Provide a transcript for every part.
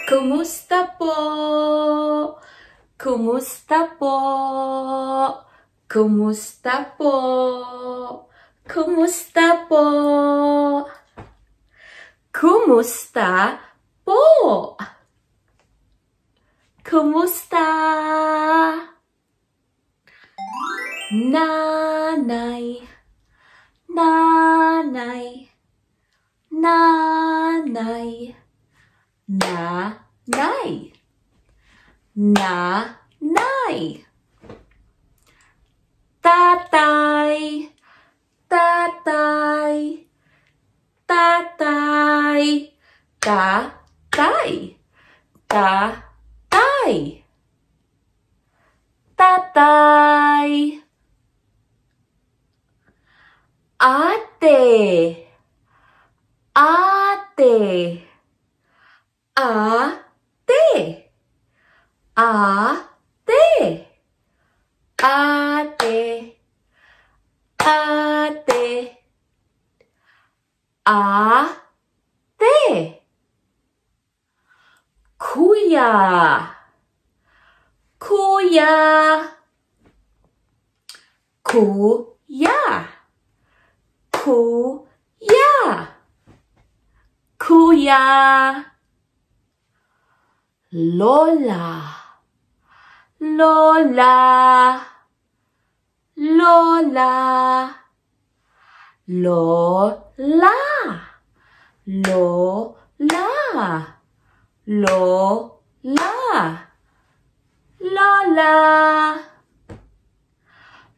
Kumusta po? Kumusta po? Kumusta po? Kumusta po? Kumusta po? Kumusta? Nanay, nanay, nanay, nanay, nanay. Tatay, tatay, tatay, tatay, tatay, tatay. Ate, ate, ate, ate, ate, ate, ate. Kuya, kuya, kuya, kuya, kuya. Lola, lola, lola, lola, lola, lola, lola.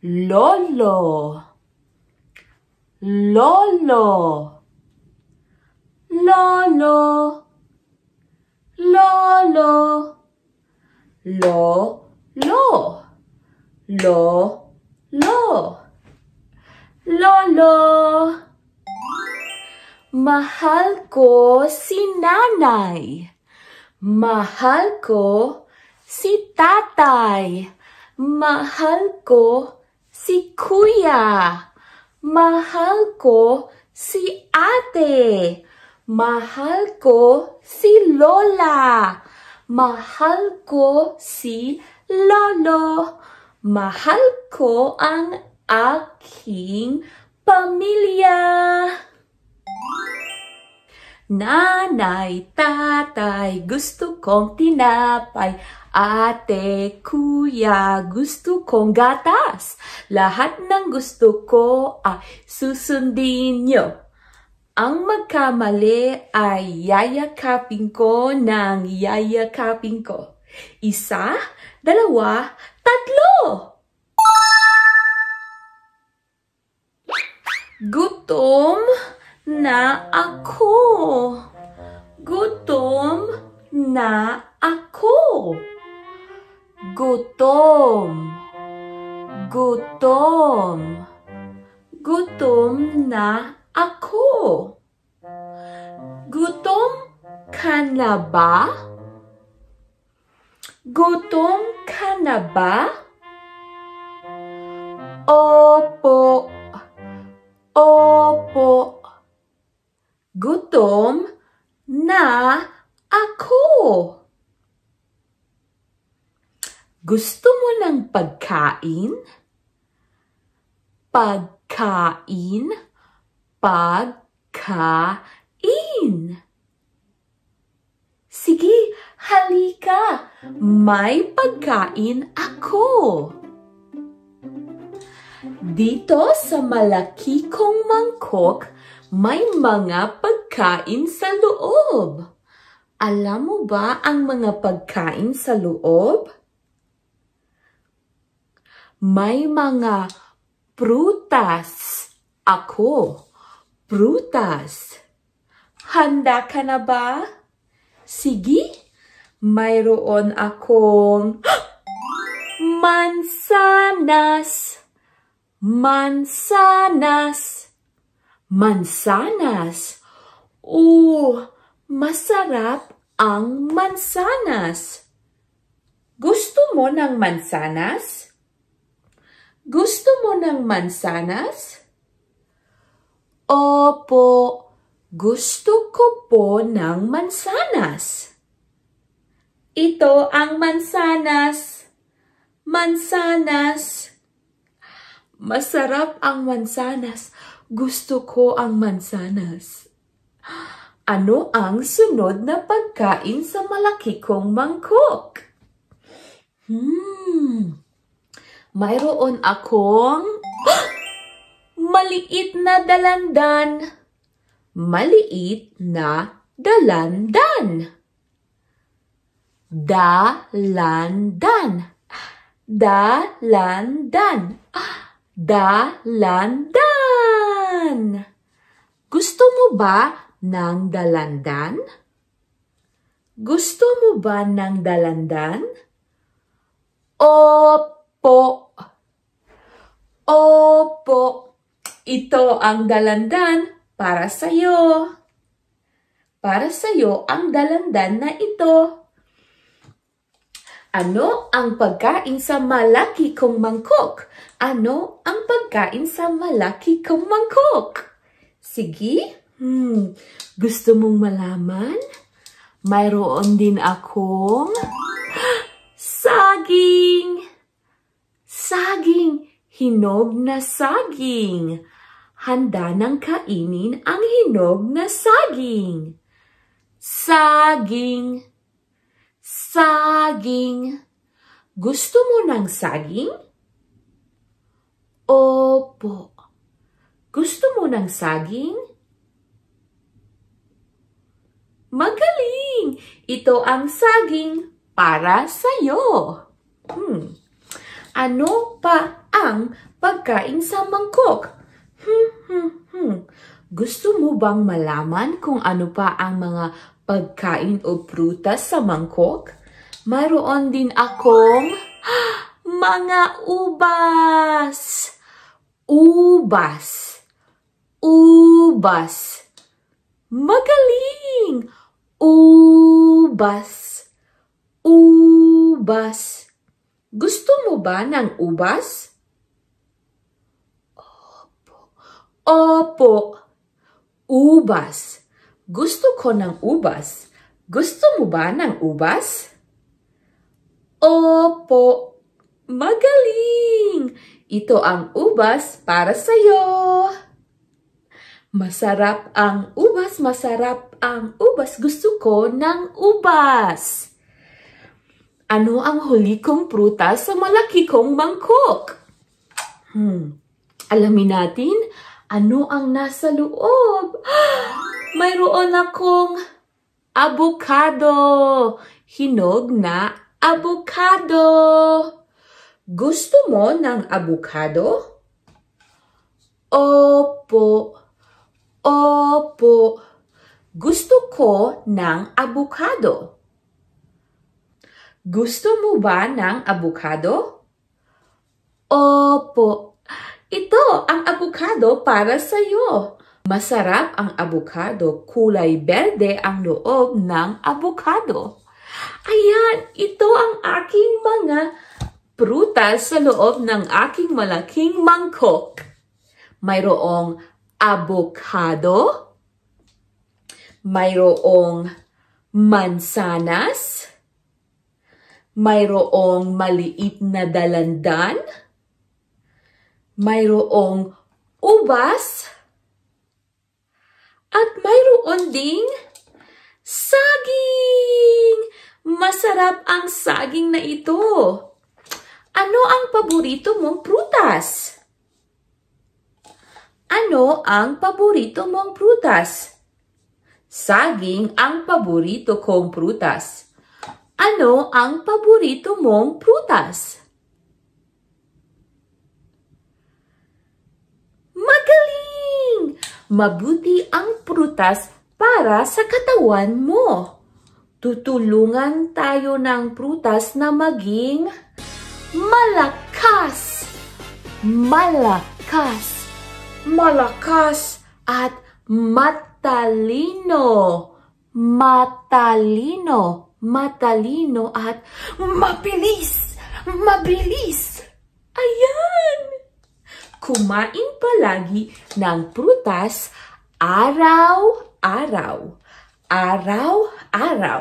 Lolo, lolo, lolo, lolo, lo, lolo. Mahal ko si nanay. Mahal ko si tatay. Mahal ko si kuya. Mahal ko si ate. Mahal ko si lola. Mahal ko si lolo. Mahal ko ang aking pamilya. Nanay, tatay, gusto kong tinapay. Ate, kuya, gusto kong gatas. Lahat ng gusto ko ay susundin nyo. Ang magkamali ay yayakapin ko ng yayakapin ko. Isa, dalawa, tatlo! Gutom na ako. Gutom na ako. Gutom. Gutom. Gutom na ako. Gutom ka na ba? Gutom ka na ba? Opo. Opo. Gutom na ako. Gusto mo ng pagkain? Pagkain, pagkain. Sige, halika. May pagkain ako. Dito sa malaki kong mangkok, may mga pagkain sa loob. Alam mo ba ang mga pagkain sa loob? May mga prutas ako. Prutas. Handa ka na ba? Sige, mayroon akong mansanas. Mansanas. Mansanas. Masarap ang mansanas. Gusto mo ng mansanas? Gusto mo ng mansanas? Opo, gusto ko po ng mansanas. Ito ang mansanas. Mansanas. Masarap ang mansanas. Gusto ko ang mansanas. Ano ang sunod na pagkain sa malaki kong mangkok? Mayroon akong maliit na dalandan. Maliit na dalandan. Dalandan. Dalandan. Dalandan. Gusto mo ba ng dalandan? Gusto mo ba ng dalandan? Opo. Opo. Ito ang dalandan para sa'yo. Para sa'yo ang dalandan na ito. Ano ang pagkain sa malaki kong mangkok? Ano ang pagkain sa malaki kong mangkok? Sige. Gusto mong malaman? Mayroon din akong saging. Saging. Hinog na saging. Handa nang kainin ang hinog na saging. Saging. Saging. Gusto mo ng saging? Opo. Gusto mo ng saging? Magaling! Ito ang saging para sa'yo. Ano pa ang pagkain sa mangkok? Gusto mo bang malaman kung ano pa ang mga pagkain o prutas sa mangkok? Mayroon din akong mga ubas. Ubas. Ubas. Magaling! Ubas. Ubas. Gusto mo ba ng ubas? Opo. Opo. Ubas. Gusto ko ng ubas. Gusto mo ba ng ubas? Opo. Magaling! Ito ang ubas para sa'yo. Masarap ang ubas, masarap ang ubas. Gusto ko ng ubas. Ano ang huli kong prutas sa malaki kong mangkok? Alamin natin ano ang nasa loob. Mayroon akong avocado. Hinog na avocado. Gusto mo ng avocado? Opo. Opo. Gusto ko ng avocado. Gusto mo ba ng avocado? Opo. Ito ang avocado para sa'yo. Masarap ang avocado. Kulay berde ang loob ng avocado. Ayan, ito ang aking mga prutas sa loob ng aking malaking mangkok. Mayroong avocado, mayroong mansanas, mayroong maliit na dalandan, mayroong ubas, at mayroon ding saging. Masarap ang saging na ito. Ano ang paborito mong prutas? Ano ang paborito mong prutas? Saging ang paborito kong prutas. Ano ang paborito mong prutas? Magaling! Mabuti ang prutas para sa katawan mo. Tutulungan tayo ng prutas na maging malakas. Malakas. Malakas at matalino. Matalino. Matalino at mabilis. Mabilis. Ayan. Kumain palagi ng prutas araw-araw. Araw-araw.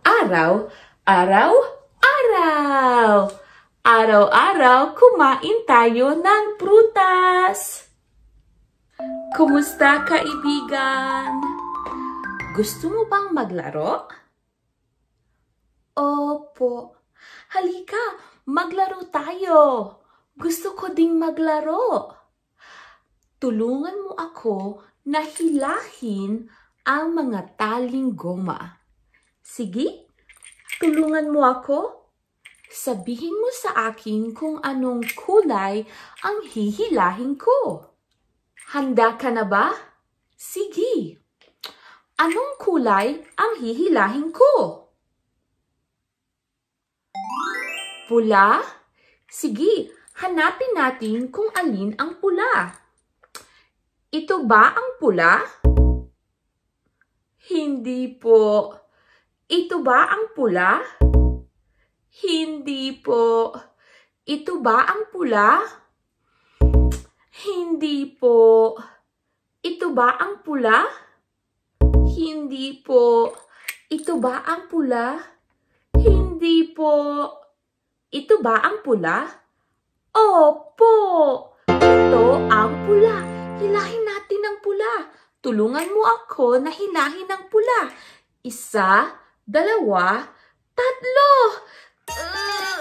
Araw, araw, araw. Araw-araw, kumain tayo ng prutas. Kumusta, kaibigan? Gusto mo bang maglaro? Opo. Halika, maglaro tayo. Gusto ko ding maglaro. Tulungan mo ako na hilahin ang mga taling goma. Sige, tulungan mo ako. Sabihin mo sa akin kung anong kulay ang hihilahin ko. Handa ka na ba? Sige. Anong kulay ang hihilahin ko? Pula? Sige, hanapin natin kung alin ang pula. Ito ba ang pula? Hindi po. Ito ba ang pula? Hindi po. Ito ba ang pula? Hindi po. Ito ba ang pula? Hindi po. Ito ba ang pula? Hindi po. Ito ba ang pula? Opo. Ito ang pula. Hilahin natin ang pula. Tulungan mo ako na hilahin ang pula. 1, 2, 3.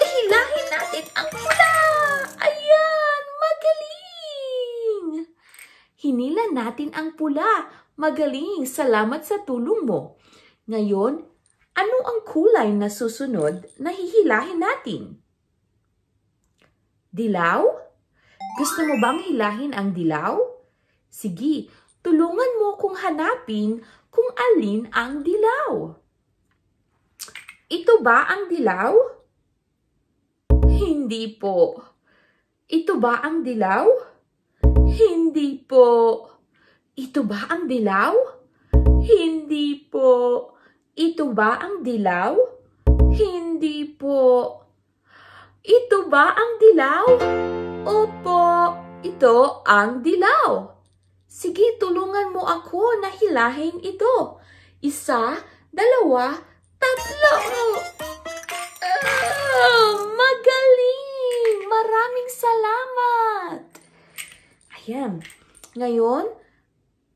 Hilahin natin ang pula. Ayan, magaling. Hinila natin ang pula. Magaling. Salamat sa tulong mo. Ngayon, ano ang kulay na susunod na hihilahin natin? Dilaw? Gusto mo bang hilahin ang dilaw? Sige, tulungan mo kung hanapin kung alin ang dilaw. Ito ba ang dilaw? Hindi po. Ito ba ang dilaw? Hindi po. Ito ba ang dilaw? Hindi po. Ito ba ang dilaw? Hindi po. Ito ba ang dilaw? Opo, ito ang dilaw. Sige, tulungan mo ako na hilahin ito. 1, 2, 3. Magaling! Maraming salamat! Ayan. Ngayon,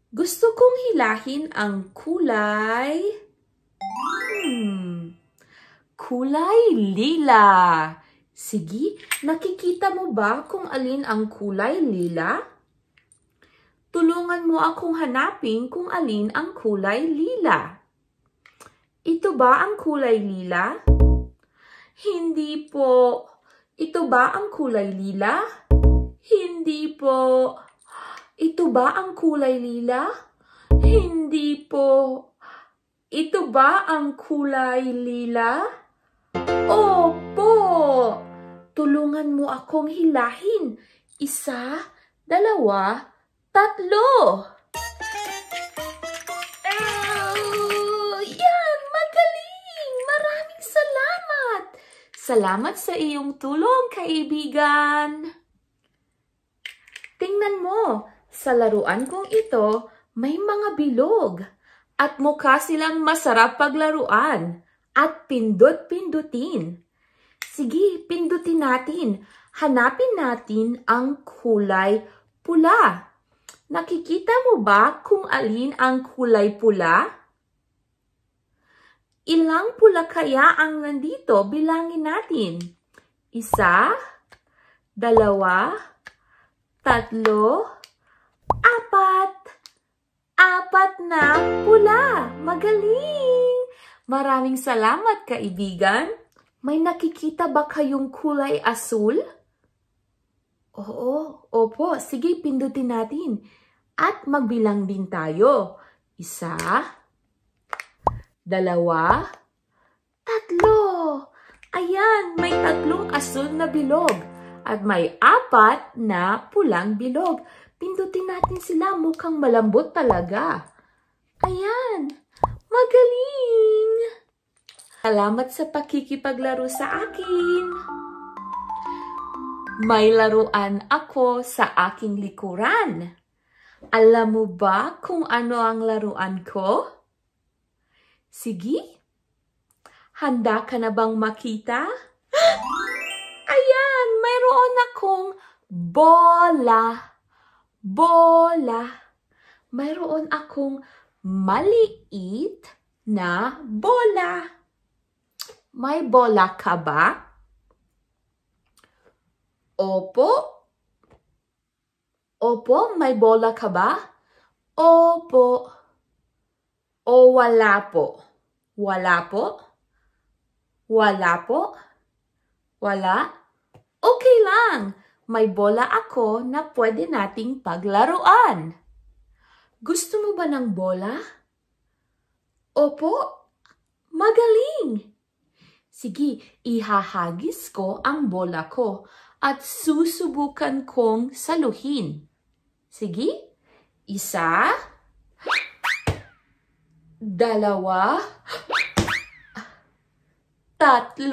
gusto kong hilahin ang kulay... kulay lila. Sige, nakikita mo ba kung alin ang kulay lila? Tulungan mo akong hanapin kung alin ang kulay lila. Ito ba ang kulay lila? Hindi po. Ito ba ang kulay lila? Hindi po. Ito ba ang kulay lila? Hindi po. Ito ba ang kulay lila? Opo. Tulungan mo akong hilahin. 1, 2, 3. Yan, magaling! Maraming salamat! Salamat sa iyong tulong, kaibigan! Tingnan mo, sa laruan kong ito, may mga bilog at mukha silang masarap paglaruan at pindot-pindutin. Sige, pindutin natin. Hanapin natin ang kulay pula. Nakikita mo ba kung alin ang kulay pula? Ilang pula kaya ang nandito? Bilangin natin. 1, 2, 3, 4. 4 na pula. Magaling! Maraming salamat, kaibigan. May nakikita ba kayong kulay asul? Oo, opo. Sige, pindutin natin. At magbilang din tayo. 1, 2, 3. Ayan, may 3 asul na bilog. At may 4 na pulang bilog. Pindutin natin sila. Mukhang malambot talaga. Ayan, magaling! Salamat sa pakikipaglaro sa akin. May laruan ako sa aking likuran. Alam mo ba kung ano ang laruan ko? Sige, Handa ka na bang makita? Ayan, mayroon akong bola. Bola. Mayroon akong maliit na bola. May bola ka ba? Opo. Opo, may bola ka ba? Opo. O wala po? Wala po? Wala po? Wala? Okay lang. May bola ako na pwede nating paglaruan. Gusto mo ba ng bola? Opo. Magaling. Sige, ihahagis ko ang bola ko at susubukan kong saluhin. Sige, 1, 2, 3, 4, 5, 6, 7,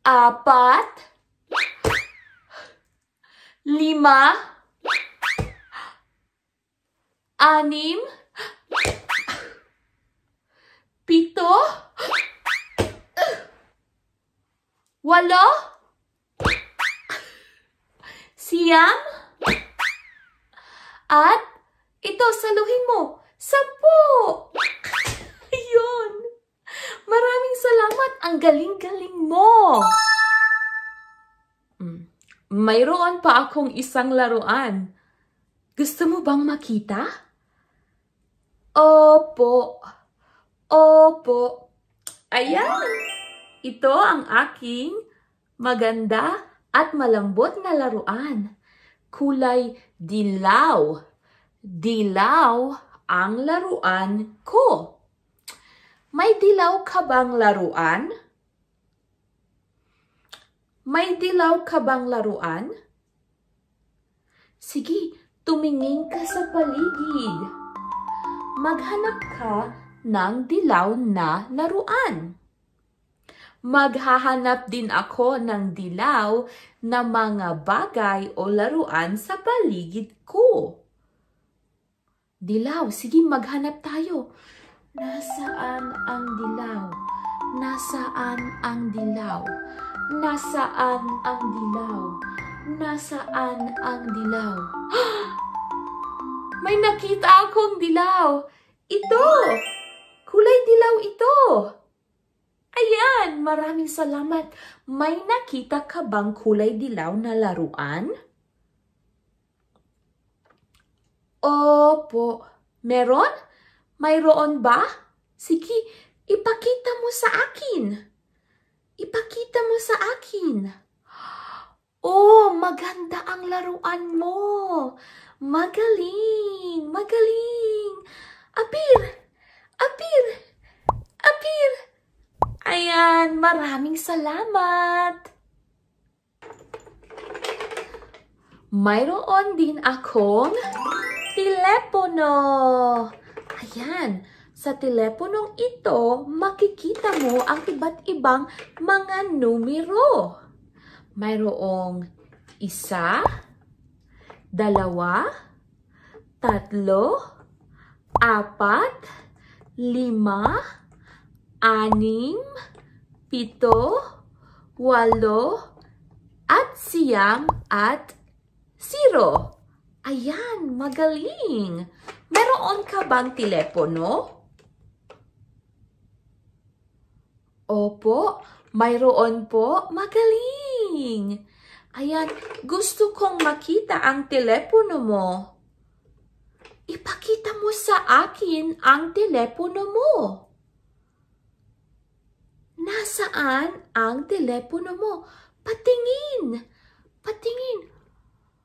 8, 9, at ito, saluhin mo, 10. Ayun. Maraming salamat. Ang galing-galing mo. Mayroon pa akong isang laruan. Gusto mo bang makita? Opo. Opo. Ayan. Ito ang aking maganda at malambot na laruan. Kulay dilaw. Dilaw ang laruan ko. May dilaw ka bang laruan? May dilaw ka bang laruan? Sige, tumingin ka sa paligid. Maghanap ka ng dilaw na laruan. Maghahanap din ako ng dilaw na mga bagay o laruan sa paligid ko. Dilaw, sige maghanap tayo. Nasaan ang dilaw? Nasaan ang dilaw? Nasaan ang dilaw? Nasaan ang dilaw? May nakita akong dilaw. Ito! Kulay dilaw ito. Ayan, maraming salamat. May nakita ka bang kulay dilaw na laruan? Opo. Meron? Mayroon ba? Sige, ipakita mo sa akin. Ipakita mo sa akin. Oh, maganda ang laruan mo. Magaling, magaling. Apir, apir, apir. Ayan, maraming salamat. Mayroon din akong telepono. Ayan, sa teleponong ito, makikita mo ang iba't ibang mga numero. Mayroong 1, 2, 3, 4, 5, 6, 7, 8, at 9 at 0. Ayan, magaling. Meron ka bang telepono? Opo, mayroon po. Magaling. Ayan, gusto kong makita ang telepono mo. Ipakita mo sa akin ang telepono mo. Nasaan ang telepono mo? Patingin. Patingin.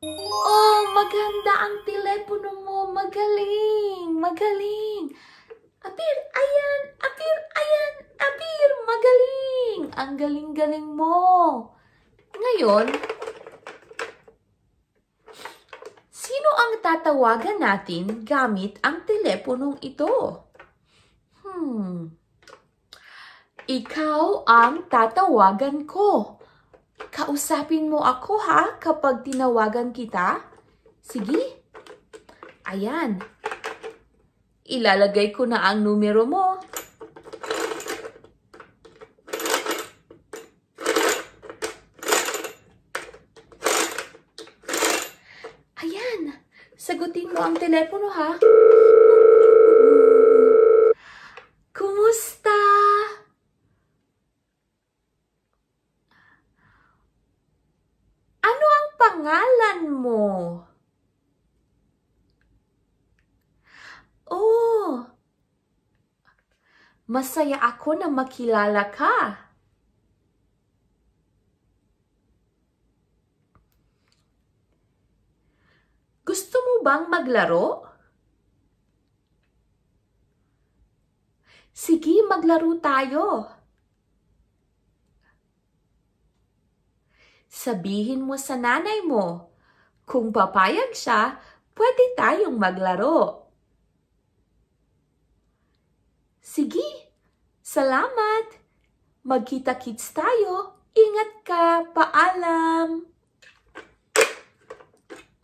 Oh, maganda ang telepono mo. Magaling. Magaling. Apir, ayan. Apir, ayan. Apir, magaling. Ang galing-galing mo. Ngayon, sino ang tatawagan natin gamit ang teleponong ito? Ikaw ang tatawagan ko. Kausapin mo ako ha kapag tinawagan kita. Sige. Ayan. Ilalagay ko na ang numero mo. Sagutin mo ang telepono, ha? Kumusta? Ano ang pangalan mo? Oh, masaya ako na makilala ka. Gusto mo bang maglaro? Sige, maglaro tayo. Sabihin mo sa nanay mo, kung papayag siya, pwede tayong maglaro. Sige, salamat. Magkita-kits tayo. Ingat ka, paalam.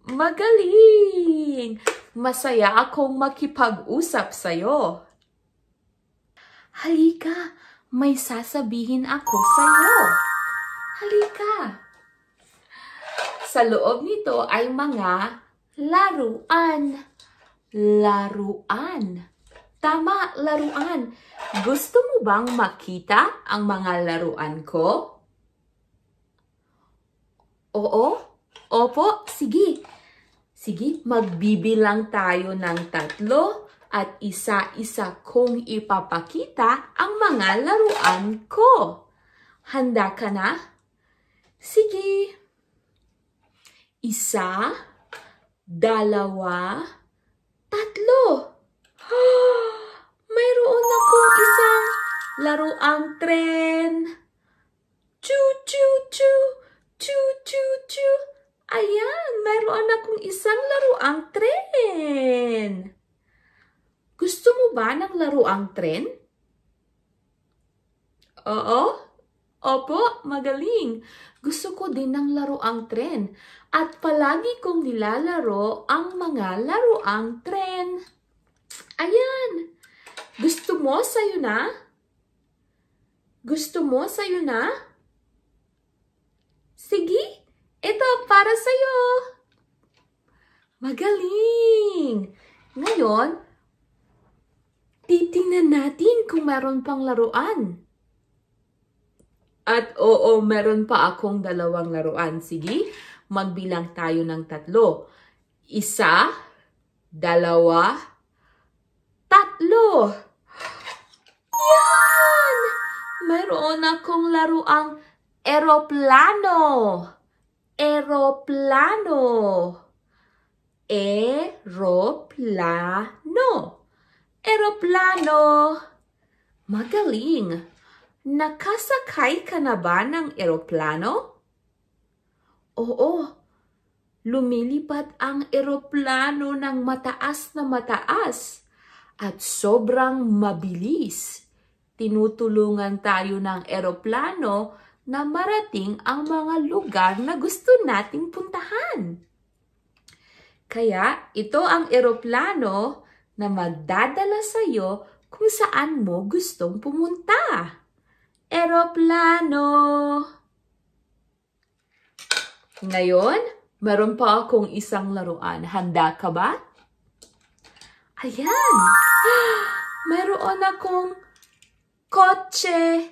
Magaling! Masaya akong makipag-usap sa'yo. Halika, may sasabihin ako sa'yo. Halika. Sa loob nito ay mga laruan. Laruan. Tama, laruan. Gusto mo bang makita ang mga laruan ko? Oo? Opo, sige. Sige, magbibilang tayo ng 3 at isa-isa kong ipapakita ang mga laruan ko. Handa ka na? Sige. 1, 2, 3. Mayroon akong isang laruang tren. Choo-choo-choo, choo-choo-choo. Ayan, mayroon akong isang laruang tren. Gusto mo ba ng laruang tren? Oo? Opo, magaling. Gusto ko din ng laruang tren. At palagi kong nilalaro ang mga laruang tren. Ayan. Gusto mo sa'yo na? Gusto mo sa'yo na? Sige. Ito, para sa'yo. Magaling! Ngayon, titingnan natin kung meron pang laruan. At oo, meron pa akong 2 laruan. Sige, magbilang tayo ng 3. 1, 2, 3. Yan! Meron akong laruang eroplano. Eroplano. Eroplano. Eroplano. Magaling. Nakasakay ka na ba ng eroplano? Oo. Lumilipad ang eroplano ng mataas na mataas at sobrang mabilis. Tinutulungan tayo ng eroplano na marating ang mga lugar na gusto nating puntahan. Kaya ito ang eroplano na magdadala sa iyo kung saan mo gustong pumunta. Eroplano! Ngayon, meron pa akong isang laruan. Handa ka ba? Ayan! Meron akong kotse.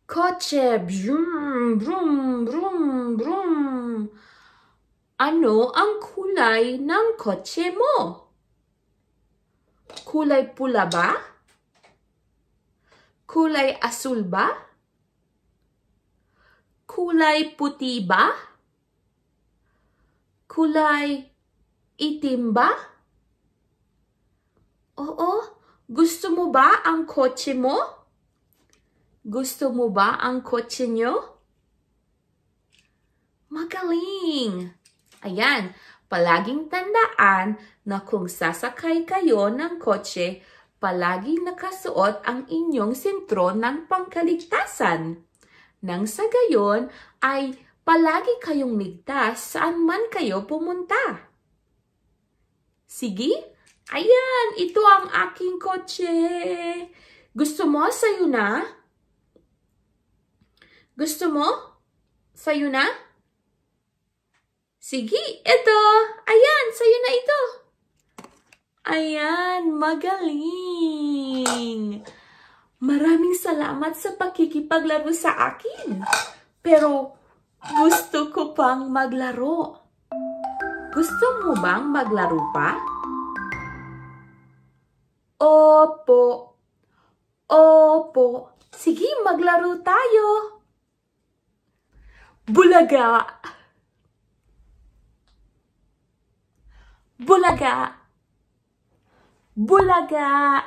Kotse. Brum, brum, brum, brum. Ano ang kulay ng kotse mo? Kulay pula ba? Kulay asul ba? Kulay puti ba? Kulay itim ba? Oo, gusto mo ba ang kotse mo? Gusto mo ba ang kotse nyo? Magaling! Ayan, palaging tandaan na kung sasakay kayo ng kotse, palaging nakasuot ang inyong sentro ng pangkaligtasan. Nang sa gayon ay palagi kayong ligtas saan man kayo pumunta. Sige, ayan, ito ang aking kotse. Gusto mo sa'yo na? Gusto mo? Sa'yo na? Sige, ito. Ayan, sa'yo na ito. Ayan, magaling. Maraming salamat sa pakikipaglaro sa akin. Pero gusto ko pang maglaro. Gusto mo bang maglaro pa? Opo. Opo. Sige, maglaro tayo. Bulaga. Bulaga. Bulaga.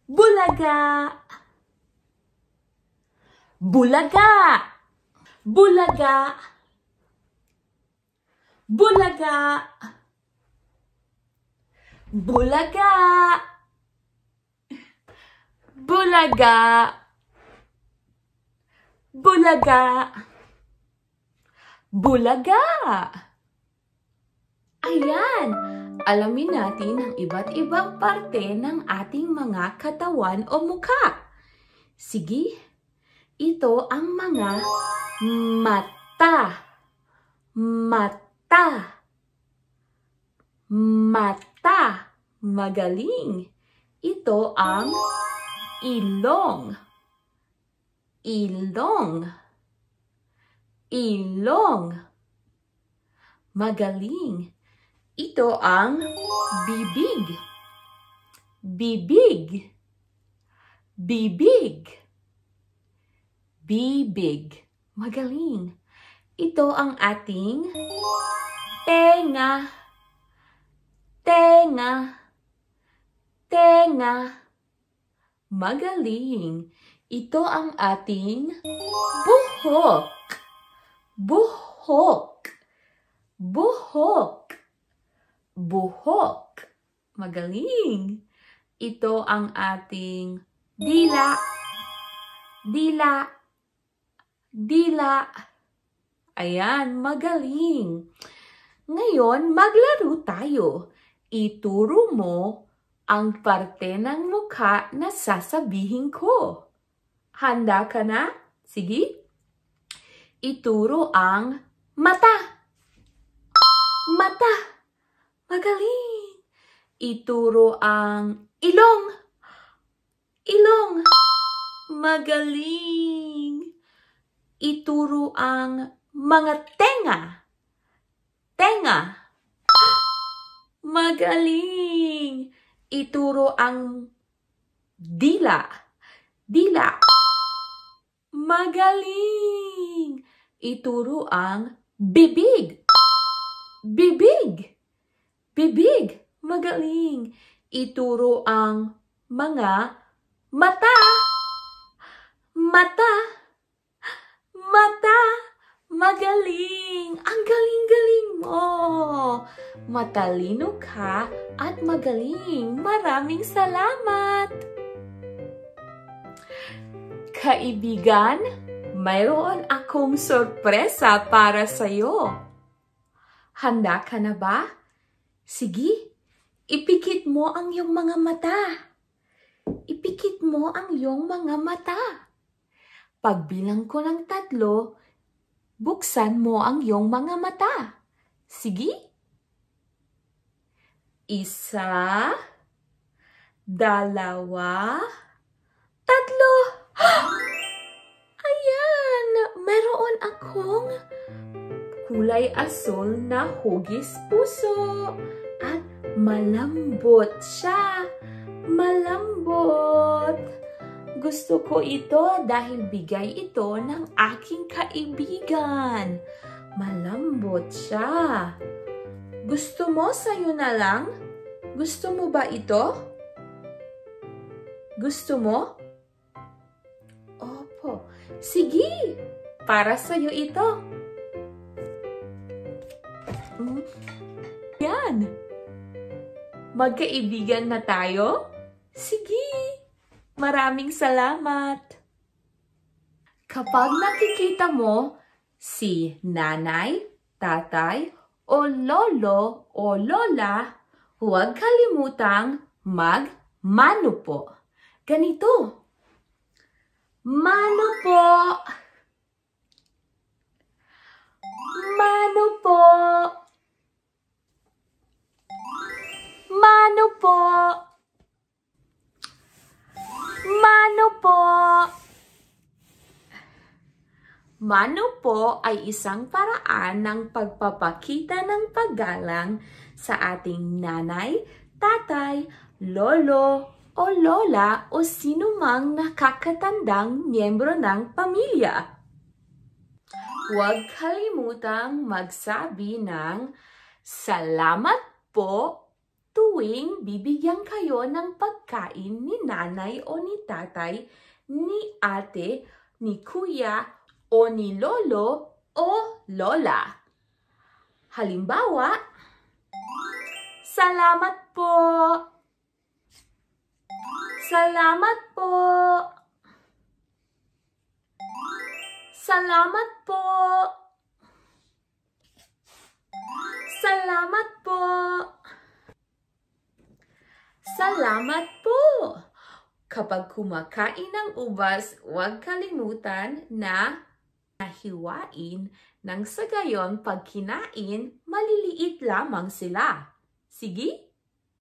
Bulaga. Bulaga. Bulaga. Bulaga. Bulaga. Bulaga. Bulaga. Bulaga. Ayan, alamin natin ang iba't ibang parte ng ating mga katawan o mukha. Sige, ito ang mga mata. Mata. Mata. Magaling. Ito ang ilong. Ilong. Ilong. Magaling. Ito ang bibig. Bibig. Bibig. Bibig. Magaling. Ito ang ating tenga. Tenga. Tenga. Magaling. Ito ang ating buhok. Buhok. Buhok. Buhok. Magaling. Ito ang ating dila. Dila. Dila. Ayan, magaling. Ngayon, maglaro tayo. Ituro mo ang parte ng mukha na sasabihin ko. Handa ka na? Sige. Ituro ang mata. Mata. Magaling. Ituro ang ilong. Ilong. Magaling. Ituro ang mga tenga. Tenga. Magaling. Ituro ang dila. Dila. Magaling. Ituro ang bibig. Bibig. Bibig. Magaling. Ituro ang mga mata. Mata. Mata. Magaling. Ang galing-galing mo. Matalino ka at magaling. Maraming salamat. Kaibigan, mayroon akong sorpresa para sa'yo. Handa ka na ba? Sige, ipikit mo ang iyong mga mata. Ipikit mo ang iyong mga mata. Pagbilang ko ng 3, buksan mo ang iyong mga mata. Sige. 1, 2, 3. Ayan, meron akong kulay asul na hugis puso. At malambot siya. Malambot. Gusto ko ito dahil bigay ito ng aking kaibigan. Malambot siya. Gusto mo sa'yo na lang? Gusto mo ba ito? Gusto mo? Opo. Sige, para sa'yo ito. Yan. Magkaibigan na tayo? Sige. Maraming salamat. Kapag nakikita mo si nanay, tatay, o lolo o lola, huwag kalimutang mag-mano po. Ganito. Mano po. Mano po? Mano po? Mano po? Mano po ay isang paraan ng pagpapakita ng paggalang sa ating nanay, tatay, lolo o lola o sinumang nakakatandang miyembro ng pamilya. Huwag kalimutang magsabi ng salamat po tuwing bibigyan kayo ng pagkain ni nanay o ni tatay, ni ate, ni kuya, o ni lolo o lola. Halimbawa, salamat po. Salamat po. Salamat po. Salamat po. Salamat po. Kapag kumakain ng ubas, huwag kalimutan na hiwain nang sa gayon pag kinain, maliliit lamang sila. Sige?